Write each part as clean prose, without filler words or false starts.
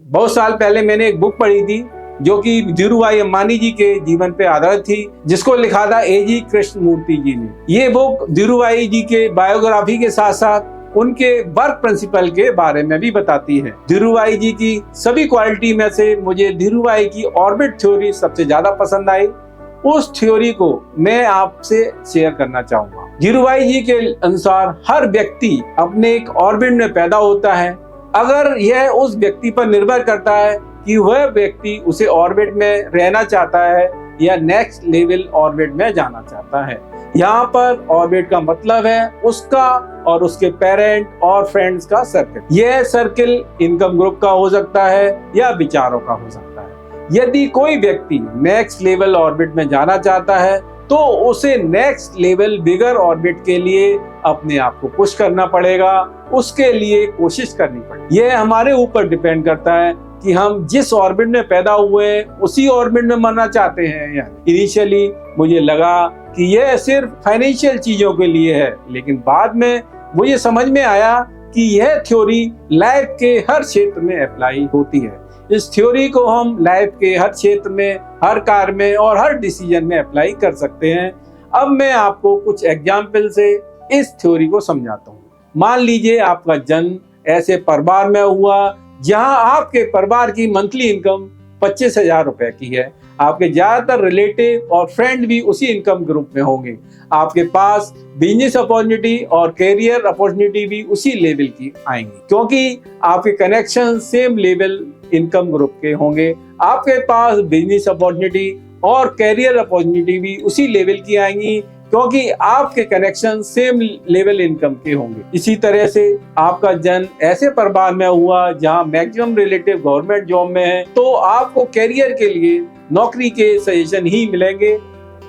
बहुत साल पहले मैंने एक बुक पढ़ी थी जो कि धीरूभाई अंबानी जी के जीवन पे आधारित थी, जिसको लिखा था A.G. कृष्णमूर्ति जी ने। ये बुक धीरूभाई जी के बायोग्राफी के साथ साथ उनके वर्क प्रिंसिपल के बारे में भी बताती है। धीरूभाई जी की सभी क्वालिटी में से मुझे धीरूभाई की ऑर्बिट थ्योरी सबसे ज्यादा पसंद आई। उस थ्योरी को मैं आपसे शेयर करना चाहूंगा। धीरूभाई जी के अनुसार हर व्यक्ति अपने एक ऑर्बिट में पैदा होता है। अगर यह उस व्यक्ति पर निर्भर करता है कि वह व्यक्ति उसे ऑर्बिट में रहना चाहता है या नेक्स्ट लेवल ऑर्बिट में जाना चाहता है। यहाँ पर ऑर्बिट का मतलब है उसका और उसके पेरेंट और फ्रेंड्स का सर्किल। यह सर्किल इनकम ग्रुप का हो सकता है या विचारों का हो सकता है। यदि कोई व्यक्ति नेक्स्ट लेवल ऑर्बिट में जाना चाहता है तो उसे नेक्स्ट लेवल बिगर ऑर्बिट के लिए अपने आप को पुश करना पड़ेगा, उसके लिए कोशिश करनी पड़ेगी। यह हमारे ऊपर डिपेंड करता है कि हम जिस ऑर्बिट में पैदा हुए हैं उसी ऑर्बिट में मरना चाहते हैं या इनिशियली मुझे लगा कि यह सिर्फ फाइनेंशियल चीजों के लिए है, लेकिन बाद में मुझे समझ में आया कि यह थ्योरी लाइफ के हर क्षेत्र में अप्लाई होती है। इस थ्योरी को हम लाइफ के हर क्षेत्र में, हर कार्य में और हर डिसीजन में अप्लाई कर सकते हैं। अब मैं आपको कुछ एग्जाम्पल से इस थ्योरी को समझाता हूँ। मान लीजिए आपका जन्म ऐसे परिवार में हुआ जहां आपके परिवार की मंथली इनकम 25,000 रुपए की है। आपके ज्यादातर रिलेटिव और फ्रेंड भी उसी इनकम ग्रुप में होंगे। आपके पास बिजनेस अपॉर्चुनिटी और करियर अपॉर्चुनिटी भी उसी लेवल की आएंगी, क्योंकि आपके connection same level income group के होंगे। आपके पास बिजनेस अपॉर्चुनिटी और करियर अपॉर्चुनिटी भी उसी लेवल की आएंगी, क्योंकि आपके कनेक्शन सेम लेवल इनकम के होंगे। इसी तरह से आपका जन्म ऐसे परिवार में हुआ जहां मैक्सिमम रिलेटिव गवर्नमेंट जॉब में है, तो आपको करियर के लिए नौकरी के सजेशन ही मिलेंगे।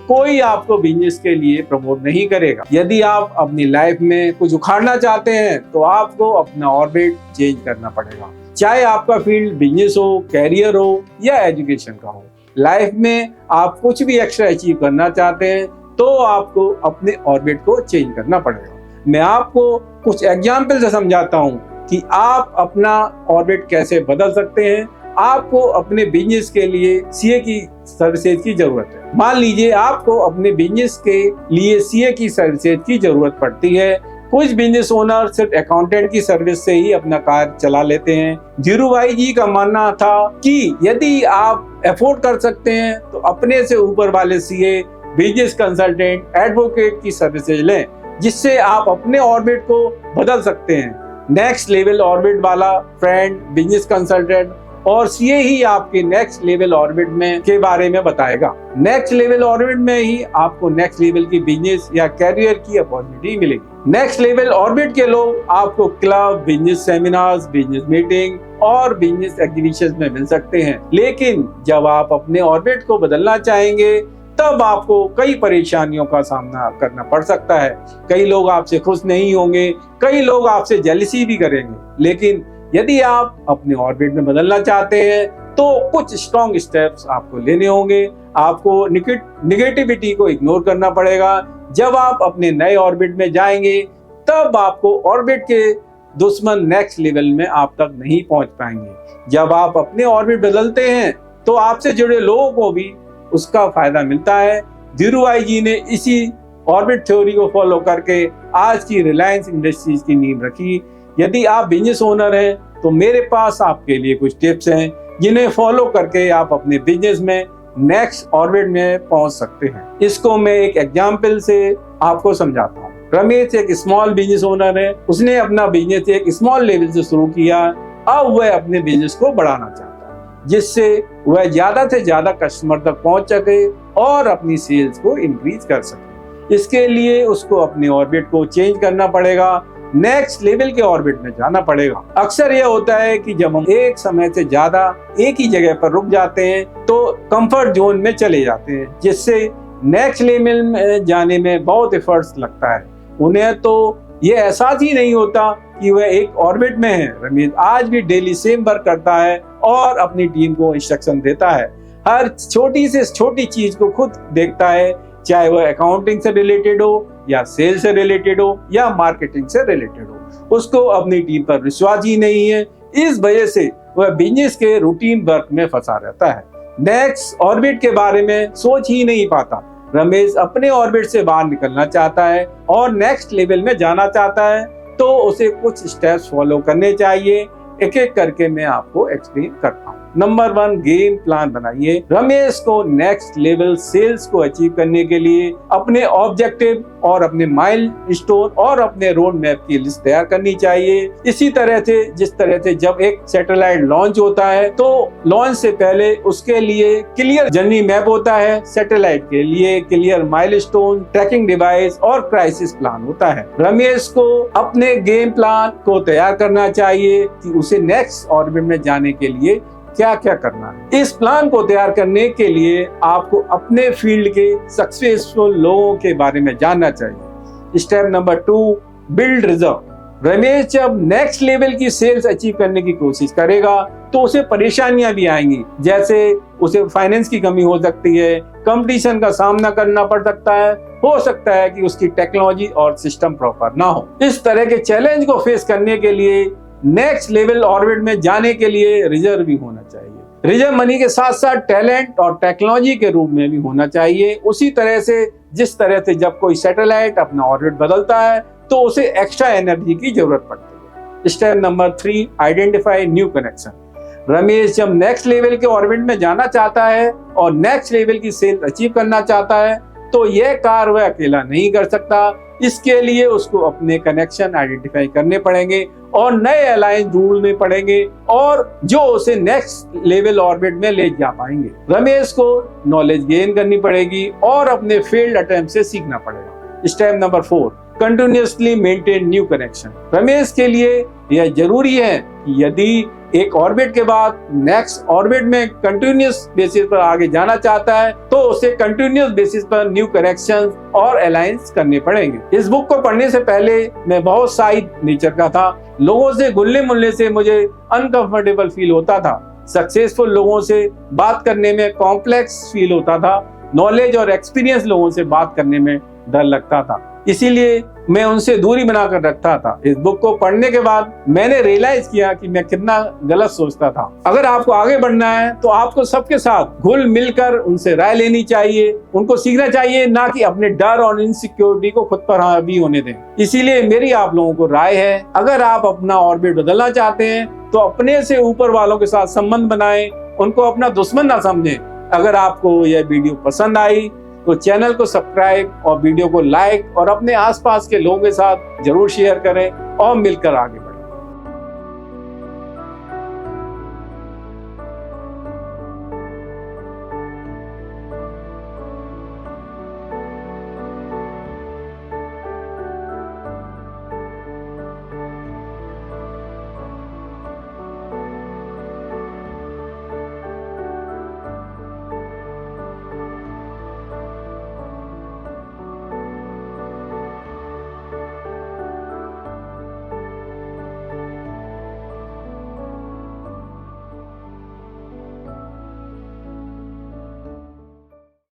कोई आपको बिजनेस के लिए प्रमोट नहीं करेगा। यदि आप अपनी लाइफ में कुछ उखाड़ना चाहते हैं तो आपको अपना ऑर्बिट चेंज करना पड़ेगा, चाहे आपका फील्ड बिजनेस हो, कैरियर हो या एजुकेशन का हो। लाइफ में आप कुछ भी एक्स्ट्रा अचीव करना चाहते हैं तो आपको अपने ऑर्बिट को चेंज करना पड़ेगा। मैं आपको कुछ एग्जाम्पल से समझाता हूँ कि आप अपना ऑर्बिट कैसे बदल सकते हैं। आपको अपने बिजनेस के लिए सीए की सर्विसेज की जरूरत है। मान लीजिए आपको अपने बिजनेस के लिए सीए की सर्विसेज की जरूरत पड़ती है। कुछ बिजनेस ओनर सिर्फ अकाउंटेंट की सर्विस से ही अपना कार्य चला लेते हैं। धीरूभाई जी का मानना था कि यदि आप अफोर्ड कर सकते हैं तो अपने से ऊपर वाले सीए, बिजनेस कंसल्टेंट, एडवोकेट की सर्विसेज लें, जिससे आप अपने ऑर्बिट को बदल सकते हैं। नेक्स्ट लेवल ऑर्बिट वाला फ्रेंड, बिजनेस कंसल्टेंट और सीए ही आपके नेक्स्ट लेवल ऑर्बिट में के बारे में बताएगा। नेक्स्ट लेवल ऑर्बिट में ही आपको नेक्स्ट लेवल की बिजनेस या कैरियर की अपॉर्चुनिटी मिलेगी। नेक्स्ट लेवल ऑर्बिट के लोग आपको club, business seminars, business meeting और बिजनेस एग्जीबिशन में मिल सकते हैं। लेकिन जब आप अपने ऑर्बिट को बदलना चाहेंगे तब आपको कई परेशानियों का सामना करना पड़ सकता है। कई लोग आपसे खुश नहीं होंगे, कई लोग आपसे जेलसी भी करेंगे। लेकिन यदि आप अपने ऑर्बिट में बदलना चाहते हैं तो कुछ स्ट्रॉन्ग स्टेप्स आपको लेने होंगे। आपको निगेटिविटी को इग्नोर करना पड़ेगा। जब आप अपने नए ऑर्बिट में जाएंगे तब आपको ऑर्बिट के दुश्मन नेक्स्ट लेवल में आप तक नहीं पहुंच पाएंगे। जब आप अपने ऑर्बिट बदलते हैं तो आपसे जुड़े लोगों को भी उसका फायदा मिलता है। धीरूभाई जी ने इसी ऑर्बिट थ्योरी को फॉलो करके आज की रिलायंस इंडस्ट्रीज की नींव रखी। यदि आप बिजनेस ओनर हैं तो मेरे पास आपके लिए कुछ टिप्स हैं जिन्हें फॉलो करके आप अपने बिजनेस में नेक्स्ट ऑर्बिट में पहुंच सकते हैं। इसको मैं एक एग्जांपल से आपको समझाता हूँ। रमेश एक स्मॉल बिजनेस ओनर है। उसने अपना बिजनेस एक स्मॉल लेवल से शुरू किया। अब वह अपने बिजनेस को बढ़ाना चाहता है, जिससे वह ज्यादा से ज्यादा कस्टमर तक पहुंच सके और अपनी सेल्स को इंक्रीज कर सके। इसके लिए उसको अपने ऑर्बिट को चेंज करना पड़ेगा, नेक्स्ट लेवल के ऑर्बिट में जाना पड़ेगा। अक्सर यह होता है कि जब हम एक समय से ज्यादा एक ही जगह पर रुक जाते हैं तो कंफर्ट जोन में चले जाते हैं, जिससे नेक्स्ट लेवल में जाने में बहुत एफर्ट्स लगता है। उन्हें तो ये एहसास ही नहीं होता कि वह एक ऑर्बिट में है। रमेश आज भी डेली सेम वर्क करता है और अपनी टीम को इंस्ट्रक्शन देता है। हर छोटी से छोटी चीज को खुद देखता है, चाहे वह अकाउंटिंग से रिलेटेड हो या सेल से रिलेटेड हो या मार्केटिंग से रिलेटेड हो। उसको अपनी टीम पर विश्वास ही नहीं है। इस वजह से वह बिजनेस के रूटीन वर्क में फंसा रहता है। नेक्स्ट ऑर्बिट के बारे में सोच ही नहीं पाता। रमेश अपने ऑर्बिट से बाहर निकलना चाहता है और नेक्स्ट लेवल में जाना चाहता है, तो उसे कुछ स्टेप्स फॉलो करने चाहिए। एक एक करके मैं आपको एक्सप्लेन करता हूँ। नंबर 1, गेम प्लान बनाइए। रमेश को नेक्स्ट लेवल सेल्स को अचीव करने के लिए अपने ऑब्जेक्टिव और अपने माइलस्टोन और अपने रोड मैप की लिस्ट तैयार करनी चाहिए। इसी तरह से जिस तरह से जब एक सैटेलाइट लॉन्च होता है तो लॉन्च से पहले उसके लिए क्लियर जर्नी मैप होता है, सैटेलाइट के लिए क्लियर माइलस्टोन, ट्रैकिंग डिवाइस और क्राइसिस प्लान होता है। रमेश को अपने गेम प्लान को तैयार करना चाहिए कि उसे नेक्स्ट ऑर्बिट में जाने के लिए क्या क्या करना है। इस प्लान को तैयार करने के लिए आपको अपने फील्ड के सक्सेसफुल लोगों के बारे में जानना चाहिए। Step number 2, build reserve. Ramesh जब नेक्स्ट लेवल की सेल्स अचीव करने की कोशिश करेगा तो उसे परेशानियां भी आएंगी, जैसे उसे फाइनेंस की कमी हो सकती है, कंपटीशन का सामना करना पड़ सकता है, हो सकता है कि उसकी टेक्नोलॉजी और सिस्टम प्रॉपर ना हो। इस तरह के चैलेंज को फेस करने के लिए नेक्स्ट लेवल ऑर्बिट में जाने के लिए रिजर्व भी होना चाहिए। रिजर्व मनी के साथ साथ टैलेंट और टेक्नोलॉजी के रूप में भी होना चाहिए। उसी तरह से जिस तरह से जब कोई सैटेलाइट अपना ऑर्बिट बदलता है तो उसे एक्स्ट्रा एनर्जी की जरूरत पड़ती है। Step number 3, identify new connection. Ramesh जब नेक्स्ट लेवल के ऑर्बिट में जाना चाहता है और नेक्स्ट लेवल की सेल अचीव करना चाहता है तो यह कार्य वह अकेला नहीं कर सकता। इसके लिए उसको अपने कनेक्शन आइडेंटिफाई करने पड़ेंगे और नए अलायंस ढूंढने पड़ेंगे और जो उसे नेक्स्ट लेवल ऑर्बिट में ले जा पाएंगे। रमेश को नॉलेज गेन करनी पड़ेगी और अपने फील्ड अटेम्प्ट से सीखना पड़ेगा। Step number 4, continuously maintain new connection. Ramesh के लिए यह जरूरी है कि यदि एक ऑर्बिट के बाद नेक्स्ट ऑर्बिट में कंटिन्यूअस बेसिस पर आगे जाना चाहता है तो उसे कंटिन्यूअस बेसिस पर न्यू कनेक्शंस और अलायंस करने पड़ेंगे। इस बुक को पढ़ने से पहले मैं बहुत साइड नेचर का था। लोगों से घुलने मिलने से मुझे अनकंफर्टेबल फील होता था। सक्सेसफुल लोगों से बात करने में कॉम्प्लेक्स फील होता था। नॉलेज और एक्सपीरियंस लोगों से बात करने में डर लगता था, इसीलिए मैं उनसे दूरी बनाकर रखता था। इस बुक को पढ़ने के बाद मैंने रियलाइज किया कि मैं कितना गलत सोचता था। अगर आपको आगे बढ़ना है तो आपको सबके साथ घुल मिलकर उनसे राय लेनी चाहिए, उनको सीखना चाहिए, ना कि अपने डर और इनसिक्योरिटी को खुद पर हावी होने दें। इसीलिए मेरी आप लोगों को राय है, अगर आप अपना ऑर्बिट बदलना चाहते हैं तो अपने से ऊपर वालों के साथ संबंध बनाएं, उनको अपना दुश्मन ना समझें। अगर आपको यह वीडियो पसंद आई तो चैनल को सब्सक्राइब और वीडियो को लाइक और अपने आसपास के लोगों के साथ जरूर शेयर करें और मिलकर आगे